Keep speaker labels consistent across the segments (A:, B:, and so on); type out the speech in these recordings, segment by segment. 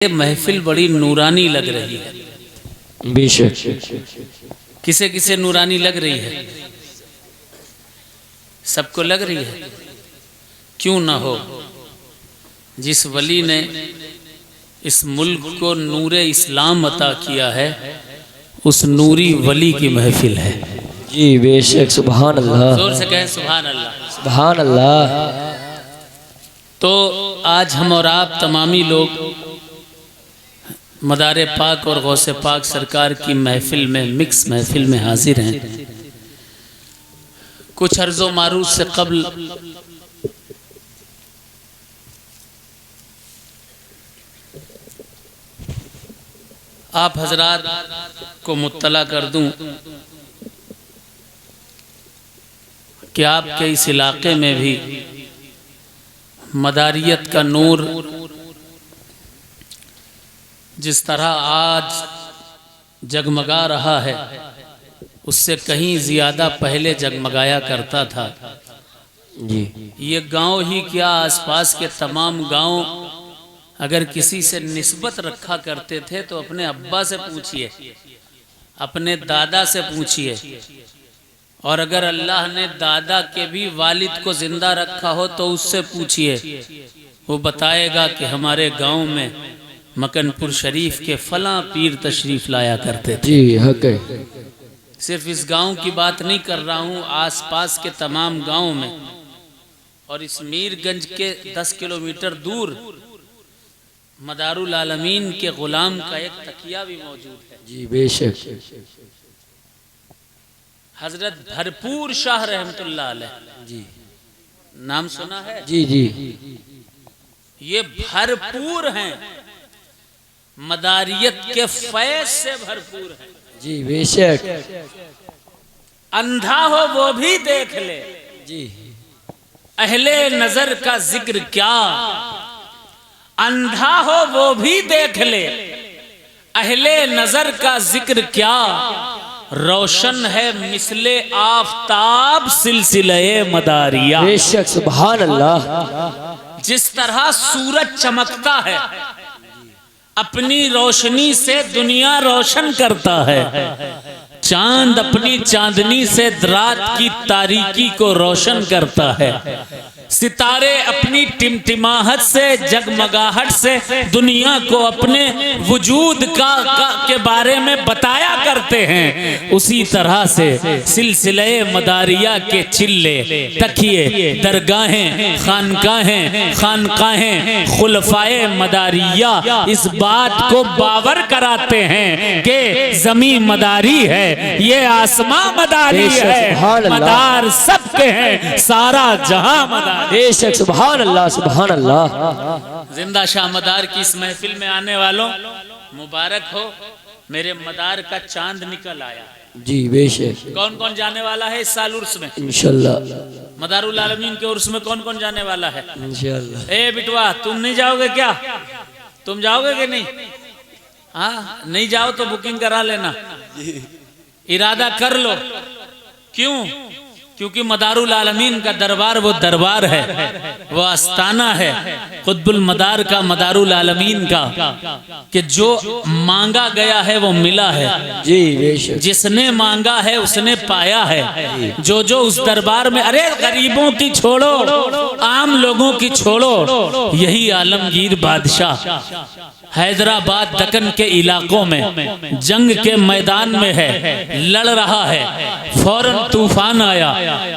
A: महफिल बड़ी नूरानी लग रही है।
B: बेशक
A: किसे किसे नूरानी लग रही है? सबको लग रही है। क्यों ना हो। जिस वली ने इस मुल्क को नूरे इस्लाम अता किया है, उस नूरी वली की महफिल है।
B: जी बेशक। सुभान अल्लाह।
A: जोर से कहें सुभान अल्लाह।
B: सुभान अल्लाह।
A: तो आज हम और आप तमामी लोग मदारे पाक और गौसे पाक सरकार की महफिल में, मिक्स महफिल में हाजिर हैं। कुछ अर्ज़ो मारूफ से कबल आप हजरात को मुत्तला कर दूं कि आपके इस इलाके में भी मदारियत का नूर जिस तरह आज जगमगा रहा है, उससे कहीं ज़्यादा पहले जगमगाया करता था।
B: जी
A: ये गांव ही क्या, आसपास के तमाम गांव अगर किसी से निस्बत रखा करते थे तो अपने अब्बा से पूछिए, अपने दादा से पूछिए, और अगर अल्लाह ने दादा के भी वालिद को जिंदा रखा हो तो उससे पूछिए, वो बताएगा कि हमारे गांव में मकनपुर शरीफ के फला पीर तशरीफ लाया करते थे।
B: जी हक है।
A: सिर्फ इस गांव की बात नहीं कर रहा हूँ, आसपास के तमाम गांव में, और इस मीरगंज के 10 किलोमीटर दूर मदारुल आलमीन के गुलाम का एक तकिया भी मौजूद है।
B: जी बेशक।
A: हजरत भरपूर शाह रहमतुल्लाह अलैह,
B: जी
A: नाम सुना है?
B: जी जी।
A: ये भरपूर हैं, मदारियत के फैज से भरपूर हैं।
B: जी बेशक।
A: अंधा हो वो भी देख ले,
B: जी
A: अहले नजर का जिक्र क्या। अंधा हो वो भी देख ले, अहले नजर का जिक्र क्या। रोशन है मिसले आफताब सिलसिले मदारिया।
B: बेशक। सुभान अल्लाह।
A: जिस तरह सूरज चमकता है, अपनी रोशनी से दुनिया रोशन करता है, चांद अपनी चांदनी से रात की तारीकी को रोशन करता है, सितारे अपनी टिमटिमाहट से, जगमगाहट से दुनिया को अपने वजूद के बारे में बताया करते हैं। उसी तरह से सिलसिले मदारिया के चिल्ले, तकिए, दरगाहें, खानकाहें, खुलफाए मदारिया इस बात को बावर कराते हैं कि जमीन मदारी है, ये आसमां मदारी है, मदार सबके हैं, सारा जहां मदार।
B: बेशक। सुभान अल्लाह। सुभान अल्लाह।
A: जिंदा शाह मदार की इस महफिल में आने वालों मुबारक हो, मेरे मदार का चांद निकल आया।
B: जी बेशक।
A: कौन कौन जाने वाला है इस साल उर्स में?
B: इंशाल्लाह।
A: मदारुल आलमीन के उर्स में कौन कौन जाने वाला है?
B: इंशाल्लाह।
A: ए बिटवा, तुम नहीं जाओगे क्या? तुम जाओगे कि नहीं? हाँ, नहीं जाओ तो बुकिंग करा लेना, इरादा कर लो। क्यों? क्योंकि मदारुल आलमीन का दरबार वो दरबार है, वो आस्ताना है खुतबुल मदार का, मदारुल आलमीन का, कि जो मांगा गया है वो मिला है।
B: जी बेशक।
A: जिसने मांगा है उसने पाया है। जो जो उस दरबार में, अरे गरीबों की छोड़ो, आम लोगों की छोड़ो, यही आलमगीर बादशाह हैदराबाद दक्कन के इलाकों में जंग के मैदान में है, लड़ रहा है। फौरन तूफान आया।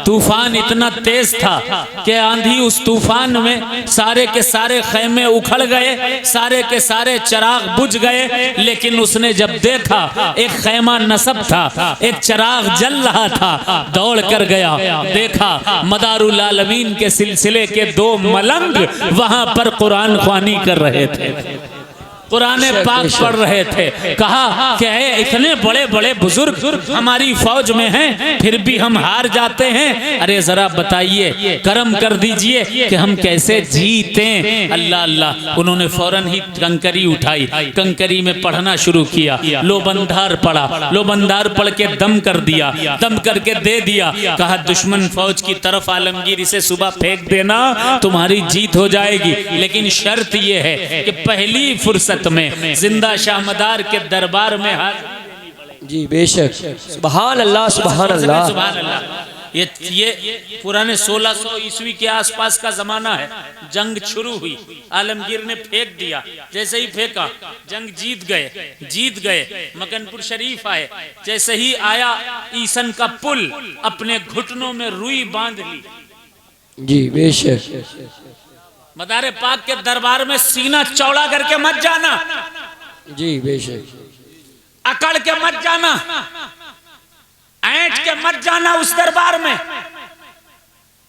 A: तूफान इतना तेज था कि आंधी, उस तूफान में सारे के सारे खैमे उखड़ गए, सारे के सारे चिराग बुझ गए। लेकिन उसने जब देखा एक खैमा नसब था, एक चिराग जल रहा था, दौड़ कर गया, देखा मदारुल आलमीन के सिलसिले के 2 मलंग वहां पर कुरान ख्वानी कर रहे थे, कुरान पाक पढ़ रहे थे। कहा कि इतने बड़े बड़े बुजुर्ग हमारी फौज में हैं, फिर भी हम हार जाते हैं। अरे जरा बताइए, करम कर दीजिए कि हम कैसे जीते। अल्लाह अल्लाह। उन्होंने फौरन ही कंकरी उठाई, कंकरी में पढ़ना शुरू किया, लोबंदार पढ़ा, लोबंदार पढ़ के दम कर दिया, दम करके दे दिया। कहा दुश्मन फौज की तरफ आलमगीर इसे सुबह फेंक देना, तुम्हारी जीत हो जाएगी, लेकिन शर्त यह है कि पहली फुर्सत इज्जत में जिंदा शाहमदार के दरबार में हाजिरी।
B: जी बेशक। सुभान अल्लाह सुभान अल्लाह।
A: सुभान अल्लाह। ये पुराने 1600 ईस्वी के आसपास का जमाना है। जंग शुरू हुई, आलमगीर ने फेंक दिया, जैसे ही फेंका जंग जीत गए। मकनपुर शरीफ आए, जैसे ही आया ईसन का पुल अपने घुटनों में रुई बांध ली।
B: जी बेशक।
A: मदारे पाक के दरबार में सीना चौड़ा करके मत जाना,
B: जी बेशक।
A: अकड़ के मत जाना, ऐंठ के मत जाना उस दरबार में।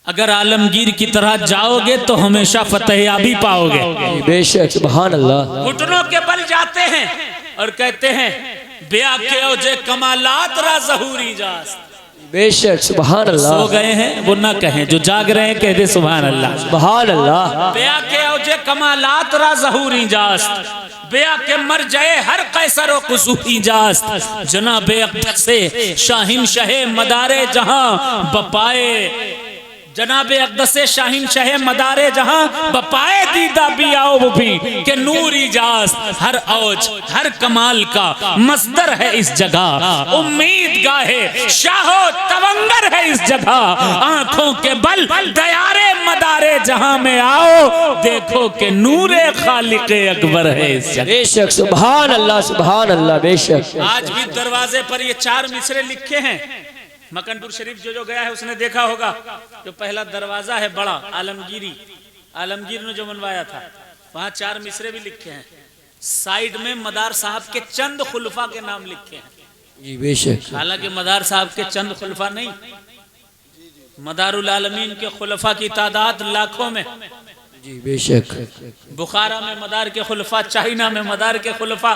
A: अगर आलमगीर की तरह जाओगे तो हमेशा फतेहयाबी पाओगे।
B: बेशक सुभान अल्लाह।
A: घुटनों के बल जाते हैं और कहते हैं ब्याह के औजे कमालात रा ज़हूरी जास।
B: बेशक सुभान अल्लाह।
A: सो गए हैं वो ना कहें, जो जाग रहे हैं कहते सुभान अल्लाह।
B: सुभान अल्लाह।
A: ब्याह के औजे कमालात रा ज़हूरी जास, ब्याह के मर जाए हर कैसर व कुसूरी जास। जनाबे अक़दस से शाहीन शहे मदारे जहां बपाए, जनाबे अक़दस से शाहीन शहे मदारे जहां बपाए दीदा भी आओ वो भी के नूर इजाज। हर औज हर कमाल का मस्दर है इस जगह, उम्मीद गाहे शाहो तवंगर है इस जगह। आंखों के बल दयारे मदारे जहां में आओ, देखो के नूरे खालिक़े अकबर है इस जगह।
B: बेशक सुभान अल्लाह सुभान अल्लाह। बेशक।
A: आज भी दरवाजे पर ये 4 मिसरे लिखे हैं। मकनपुर शरीफ जो गया है उसने देखा होगा, जो पहला दरवाजा है बड़ा आलमगीर ने जो बनवाया था, वहां 4 मिसरे भी लिखे हैं। साइड में मदार साहब के चंद खुलफा के नाम लिखे हैं।
B: जी बेशक।
A: हालांकि मदार साहब के चंद खुलफा नहीं, मदारुल आलमीन के खुलफा की तादाद लाखों में।
B: जी बेशक।
A: बुखारा में मदार के खुलफा, चाइना में मदार के खुलफा,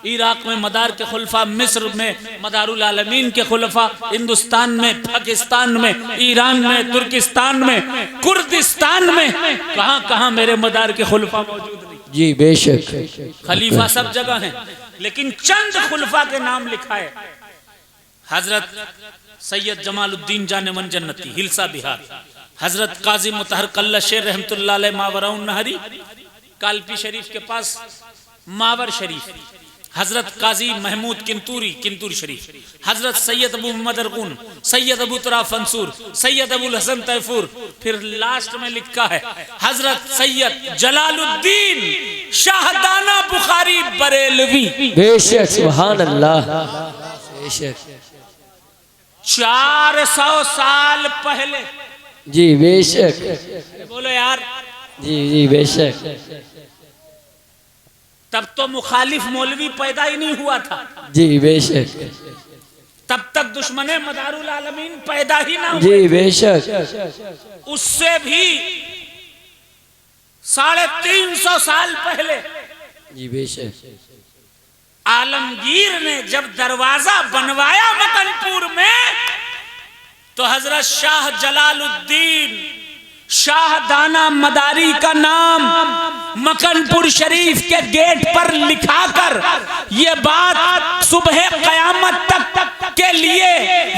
A: इराक में मदार के खुलफा, मिस्र में मदारुल आलमीन के खुलफा, हिंदुस्तान में, पाकिस्तान में, ईरान में, तुर्किस्तान में, कुर्दिस्तान में, कहां कहां मेरे मदार के खुलफा मौजूद नहीं।
B: जी बेशक।
A: खलीफा सब जगह हैं, लेकिन चंद खुलफा के नाम लिखा है। हजरत सैयद जमालुद्दीन जाने मन जन्नती, हिलसा बिहार। हजरत काजी मुतहर कल्ला शेर रहमतुल्लाह अलैह मावराउन नहरी, कालपी शरीफ के पास मावर शरीफ। हजरत काजी महमूद किंतूर शरीफ। हजरत सैयद अबू मोहम्मद अरकुन, सैयद अबू तराफ अंसूर, सैयद अबुल हसन तैफूर। फिर लास्ट में लिखा है हजरत सैयद जलालुद्दीन शाहदाना बुखारी बरेलवी।
B: बेशक सुभान अल्लाह। बेशक।
A: 400 साल पहले।
B: जी बेशक।
A: बोलो यार।
B: जी बेशक।
A: तब तो मुखालिफ मौलवी पैदा ही नहीं हुआ था।
B: जी बेशक।
A: तब तक दुश्मने मदारुल आलमीन पैदा ही ना हुए।
B: जी बेशक।
A: उससे भी 350 साल पहले
B: जी बेशक।
A: आलमगीर ने जब दरवाजा बनवाया मकनपुर में, तो हजरत शाह जलालुद्दीन शाहदाना मदारी का नाम मकनपुर शरीफ के गेट पर लिखाकर ये बात सुबह कयामत तक के लिए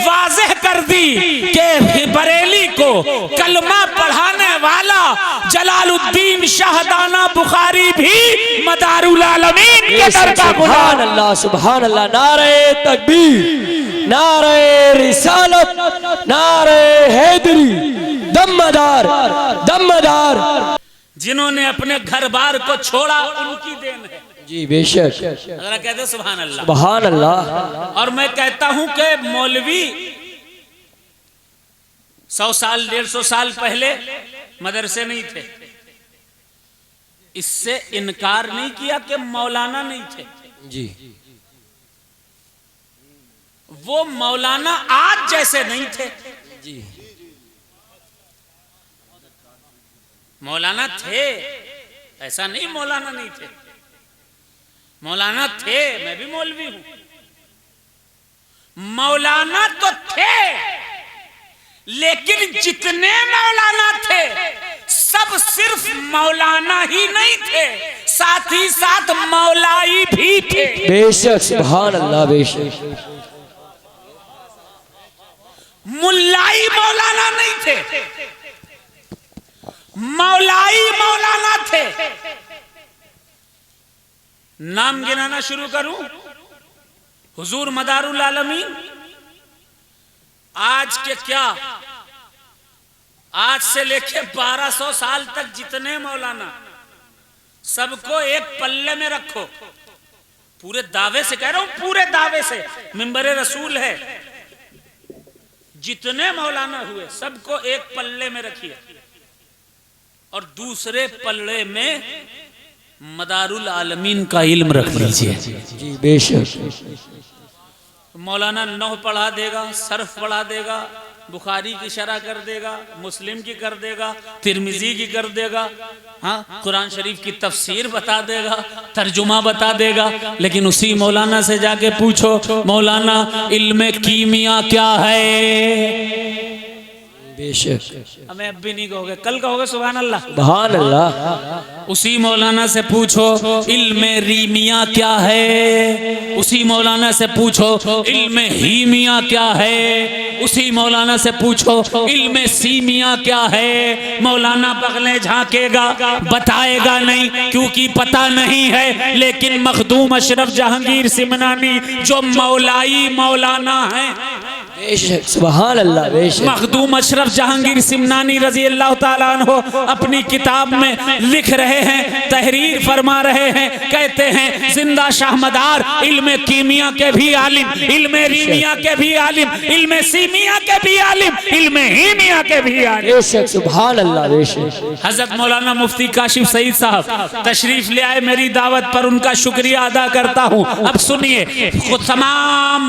A: वाज़ेह कर दी कि बरेली को कलमा पढ़ाने वाला जलालुद्दीन शाहदाना बुखारी भी मदारुल आलमीन के दर का गुलाम।
B: सुभान अल्लाह सुभान अल्लाह। नारे तकबीर, नारे रिसालत, नारे हैदरी, दमदार दमदार। जिन्होंने
A: अपने घर बार को छोड़ा उनकी देन है।
B: जी बेशक।
A: अगर कहते सुभान अल्लाह
B: सुभान अल्लाह।
A: और मैं कहता हूं कि मौलवी 100 साल 150 साल पहले मदरसे नहीं थे। इससे इनकार नहीं किया कि मौलाना नहीं थे।
B: जी।
A: वो मौलाना आज जैसे नहीं थे।
B: जी।
A: मौलाना थे, ऐसा नहीं मौलाना नहीं थे। मौलाना थे, मैं भी मौलवी हूं। मौलाना तो थे, लेकिन जितने मौलाना थे सब सिर्फ मौलाना ही नहीं थे, साथ ही साथ मौलाई भी थे।
B: बेशक सुभान अल्लाह। बेशक।
A: मुल्लाई मौलाना नहीं थे, मौलाई मौलाना थे। नाम गिनाना शुरू करूं? हुजूर मदारुल आलमीन आज के क्या, आज से लेके 1200 साल तक जितने मौलाना, सबको एक पल्ले में रखो। पूरे दावे से कह रहा हूं, पूरे दावे से, मिंबरे रसूल है, जितने मौलाना हुए सबको एक पल्ले में रखिए और दूसरे पल्ले में मदारुल आलमीन का इल्म रख लीजिए।
B: जी बेशक।
A: मौलाना नौ पढ़ा देगा, सर्फ पढ़ा देगा, बुखारी की शरह कर देगा, मुस्लिम की कर देगा, तिरमिजी की कर देगा, हाँ कुरान शरीफ की तफसीर बता देगा, तर्जुमा बता देगा। लेकिन उसी मौलाना से जाके पूछो, मौलाना इल्म कीमिया क्या है?
B: बेशक।
A: हमें अब भी नहीं कहोगे, कल कहोगे सुभान अल्लाह।
B: सुभान अल्लाह।
A: उसी मौलाना से पूछो इल्म रीमिया क्या है, उसी मौलाना से पूछो इल्म हीमिया क्या है, उसी मौलाना से पूछो इल्म सीमिया क्या है। मौलाना बगले झांकेगा, बताएगा नहीं क्योंकि पता नहीं है। लेकिन मखदूम अशरफ जहांगीर सिमनानी जो मौलाई मौलाना है,
B: बेशक सुभान अल्लाह, बेशक।
A: मखदूम अशरफ जहांगीर सिमनानी रजी अल्लाह ताला अन्हो अपनी किताब में लिख रहे हैं, तहरीर फरमा रहे हैं, कहते हैं जिंदा शाहमदार इल्म कीमिया के भी आलिम, इल्म रीमिया के भी आलिम, इल्म सीमिया के भी आलिम, इल्म हीमिया के भी आलिम।
B: बेशक सुभान अल्लाह, बेशक।
A: हजरत मौलाना मुफ्ती काशिफ सईद साहब तशरीफ ले आए मेरी दावत पर, उनका शुक्रिया अदा करता हूँ। अब सुनिए, तमाम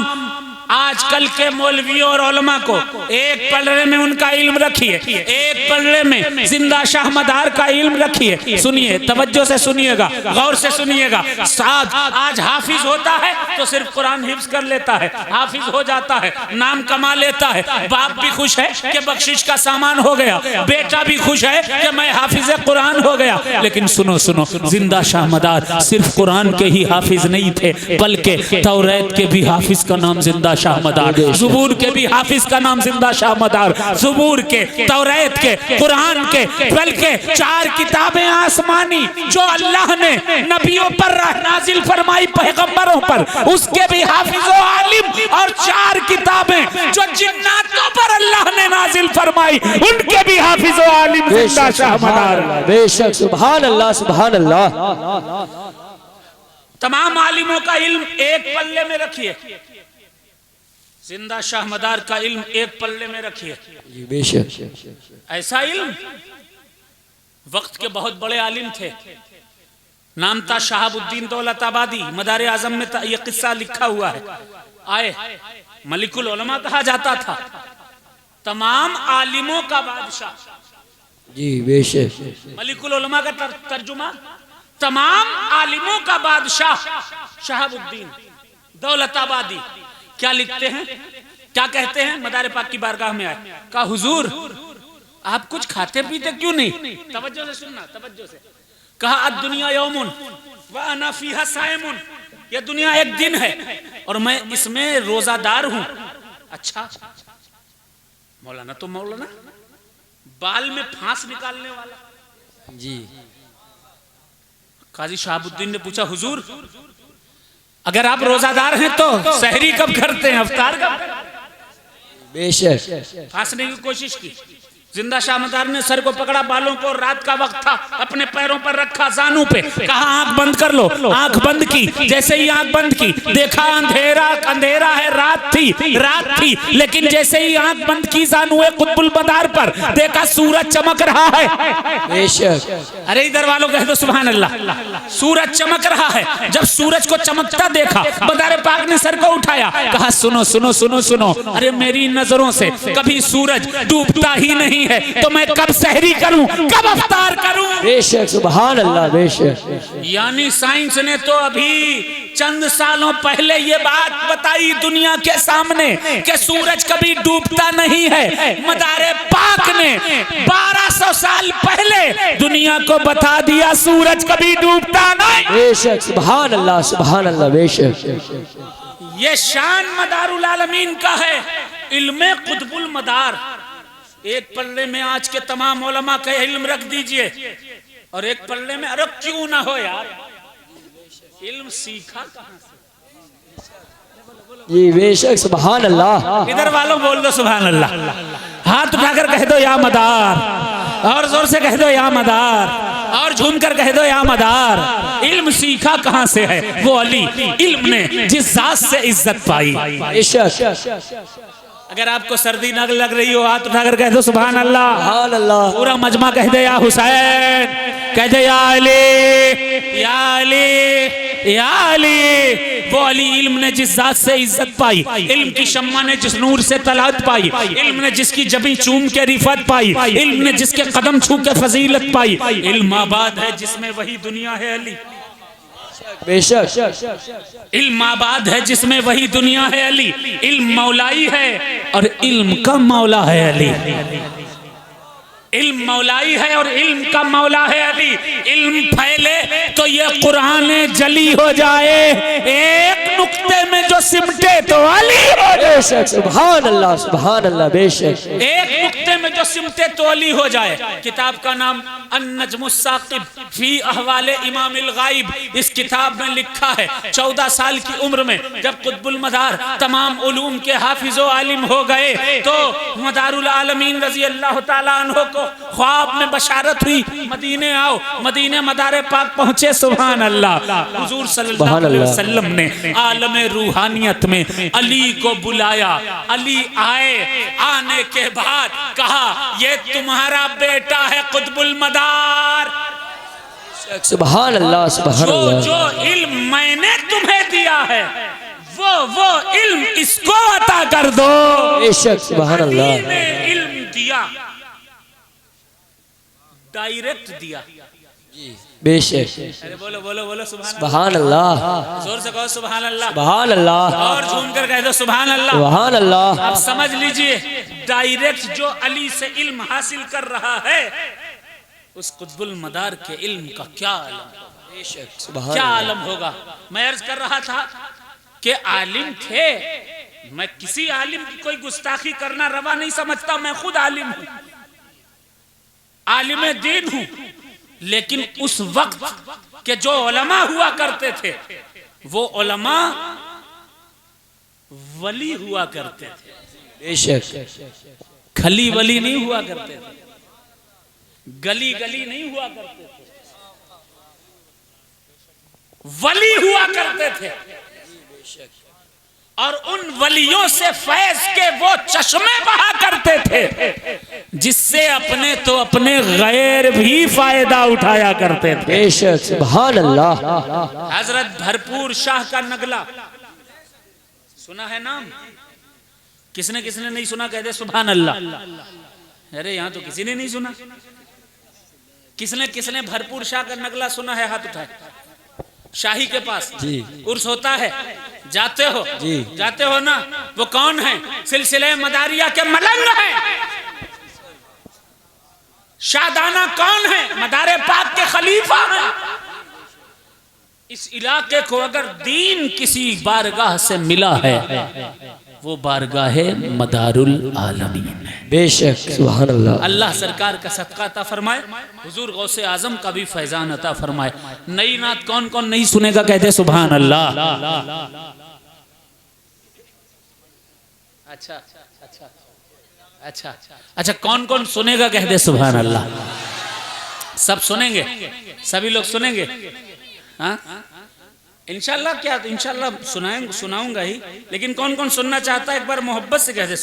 A: आजकल के मौलवियों और उलमा को एक पलड़े में उनका इल्म रखिए, एक पलड़े में जिंदा शाहमदार का इल्म रखिए। सुनिए, तवज्जो से सुनिएगा, गौर से सुनिएगा। साथ आज हाफिज होता है तो सिर्फ कुरान हिफ्ज कर लेता है, हाफिज हो जाता है, नाम कमा लेता है, बाप भी खुश है कि बख्शिश का सामान हो गया, बेटा भी खुश है कि मैं हाफिज कुरान हो गया। लेकिन सुनो सुनो, जिंदा शाहमदार सिर्फ कुरान के ही हाफिज नहीं थे, बल्कि तौरात के भी हाफिज का नाम जिंदा शाहमदार, ज़ुबूर के भी हाफिज का नाम जिंदा शाहमदार, ज़ुबूर के, तौरात के, कुरान के, बल्कि 4 किताबें आसमानी जो अल्लाह ने नबियों पर नाजिल फरमाई, पैगंबरों पर, उसके भी हाफिज व आलिम, और 4 किताबें जो जिन्नातों पर अल्लाह ने नाजिल फरमाई, उनके भी हाफिज व आलिम जिंदा शाहमदार।
B: बेशक सुभान अल्लाह, सुभान अल्लाह।
A: तमाम आलिमों का इल्म एक पल्ले में रखिए, जिंदा शाहमदार का इल्म एक पल्ले में रखिए।
B: बेशक।
A: ऐसा इल्म, वक्त के बहुत बड़े आलिम थे, नाम था शहाबुद्दीन दौलताबादी, मदारे आजम में यह किस्सा लिखा हुआ है। आए, मलिकुल उलमा कहा जाता था, तमाम आलिमों का बादशाह।
B: जी बेशक।
A: मलिकुल उलमा का तर्जुमा, तमाम आलिमों का बादशाह शहाबुद्दीन दौलताबादी। क्या लिखते हैं, क्या कहते हैं? मदारे पाक की बारगाह में आए, कहा हुजूर आप कुछ खाते पीते क्यों नहीं? तवज्जो से सुनना, तवज्जो से। कहा अद-दुनिया यौमुन व अना फीहा साइमुन, ये दुनिया एक दिन है और मैं इसमें रोजादार हूं। अच्छा, मौलाना तो मौलाना, बाल में फांस निकालने वाला।
B: जी।
A: काजी शहाबुद्दीन ने पूछा, हुजूर अगर आप रोजादार हैं तो सहरी कब करते हैं, अफ्तार कब?
B: बेशक।
A: फांसने की कोशिश की, जिंदा शाहमदार ने सर को पकड़ा, बालों को, रात का वक्त था, अपने पैरों पर रखा, जानू पे, कहा आंख बंद कर लो। आंख बंद की, जैसे ही आंख बंद की, देखा अंधेरा, अंधेरा है, रात थी, लेकिन जैसे ही आंख बंद की जानू कुतुबुल मदार पर, देखा सूरज चमक रहा है।
B: बेशक।
A: अरे इधर वालों कह दो सुभान अल्लाह। सूरज चमक रहा है, जब सूरज को चमकता देखा, मदार पाक ने सर को उठाया, कहा सुनो सुनो सुनो सुनो, अरे मेरी नजरों से कभी सूरज डूबता ही नहीं है, तो मैं कब सहरी करूं, कब अफ्तार करूं?
B: बेशक सुभान अल्लाह, बेशक।
A: यानी साइंस ने तो अभी चंद सालों पहले ये बात बताई दुनिया के सामने कि सूरज कभी डूबता नहीं है। मदारे पाक ने 1200 साल पहले दुनिया को बता दिया सूरज कभी डूबता नहीं।
B: बेशक सुभान अल्लाह, सुभान अल्लाह, बेशक।
A: ये शान मदारुल आलमीन का है, इल्मे कुतुबुल मदार। एक पल्ले में आज के तमाम उलमा का इल्म रख दीजिए और एक पल्ले में, अरे क्यों ना हो यार, इल्म सीखा कहाँ से?
B: जी बेशक सुभान अल्लाह।
A: इधर वालों बोल दो सुभान अल्लाह, हाथ उठाकर कह दो या मदार, और जोर से कह दो या मदार, और झूम कर कह दो या मदार। इल्म सीखा कहाँ से है? वो अली, इल्म ने जिस जात से इज्जत पाई।
B: बेशक
A: अगर आपको सर्दी न लग रही हो, हाथ उठाकर कह दो सुभान अल्लाह।
B: सुभान अल्लाह।
A: पूरा मजमा कह दे या हुसैन, कह दे या अली, या अली, या अली। वो अली, इल्म ने जिस जात से इज्जत पाई, इल्म की शम्मा ने जिस नूर से तलात पाई, इल्म ने जिसकी जबी चूम के रिफत पाई, इल्म ने जिसके कदम छू के फजीलत पाई। इल्म आबाद है जिसमें वही दुनिया है अली।
B: बेशक
A: इल्म आबाद है जिसमें वही दुनिया है अली। इल्म मौलाई है और इल्म का मौला है अली। इल्म मौलाई है और इल्म का मौला है अली। इल्म फैले तो ये कुरान जली हो जाए, एक नुक्ते में जो सिमटे तो अली हो जाए।
B: बेशक सुभान अल्लाह, सुभान अल्लाह। बेशक
A: एक नुक्ते में जो सिमटे तो अली हो जाए। किताब का नाम अन-नज्मुस-साक़िब फी अहवाले इमामिल गाइब। इस किताब में लिखा है 14 साल की उम्र में जब कुतुबुल मदार तमाम उलूम के हाफिजो आलिम हो गए, तो मदारुल आलमीन रजी अल्लाह ताला अन्हो को ख्वाब में बशारत हुई, मदीने आओ। मदीने मदारे पाक पहुंचे, सुभान अल्लाह। हुजूर सल्लल्लाहु अलैहि वसल्लम ने आलमे रूहानियत में अली को बुलाया। अली आए, आने के बाद कहा ये तुम्हारा बेटा है कुतुबुल मदार।
B: सुभान अल्लाह, सुभान अल्लाह।
A: जो इल्म मैंने तुम्हें दिया है वो इल्म इसको अता कर दो।
B: बेशक सुभान अल्लाह।
A: इल्म दिया, डायरेक्ट दिया।
B: बेशक
A: अरे बोलो बोलो बोलो
B: सुभान अल्लाह।
A: जोर से कहो सुभान अल्लाह,
B: सुभान अल्लाह।
A: और झूम कर कह दो सुभान अल्लाह।
B: सुभान अल्लाह।
A: आप समझ लीजिए, डायरेक्ट जो अली से इल्म हासिल कर रहा है, उस कुतुबुल मदार के इल्म का क्या आलम,
B: बेशक सुभान
A: क्या
B: अल्लाह।
A: आलम होगा। मैं अर्ज कर रहा था कि आलिम थे। मैं किसी आलिम की कोई गुस्ताखी करना रवा नहीं समझता। मैं खुद आलिम हूं, आलिम दीन हूं, लेकिन उस वक्त के जो उलमा हुआ करते थे, वो उलमा वली हुआ करते थे।
B: बेशक
A: खली वली नहीं हुआ करते थे, गली गली नहीं हुआ करते थे, वली हुआ करते थे। और उन वलियों से फैज के वो चश्मे बहा करते थे जिससे अपने तो अपने गैर भी फायदा उठाया करते थे।
B: बेशक सुभान अल्लाह।
A: हजरत भरपूर शाह का नगला सुना है नाम? किसने किसने नहीं सुना कह दे सुभान अल्लाह। अरे यहां तो किसी ने नहीं सुना। किसने किसने भरपूर शाह का नगला सुना है? हाथ उठाए। शाही के पास
B: जी
A: उर्स होता है, जाते हो
B: जी,
A: जाते हो ना। वो कौन है? सिलसिले मदारिया के मलंग हैं। शाहदाना कौन है? मदारे पाक के खलीफा हैं। इस इलाके को अगर दीन किसी बारगाह से मिला है, वो बारगाह मदारुल आलमीन है।
B: बेशक सुभान अल्लाह।
A: अल्लाह सरकार का सदका अता फरमाए, हुजूर गौसे आजम का भी फैजान अता फरमाए। नई नात कौन कौन नहीं सुनेगा कहते सुभान अल्लाह। अच्छा अच्छा अच्छा अच्छा, कौन कौन सुनेगा कह दे सुभान अल्लाह। सब सुनेंगे? सभी लोग सुनेंगे? हाँ इंशाल्लाह। क्या इंशाल्लाह सुनाऊंगा ही, लेकिन कौन कौन सुनना चाहता है एक बार मोहब्बत से कह दे।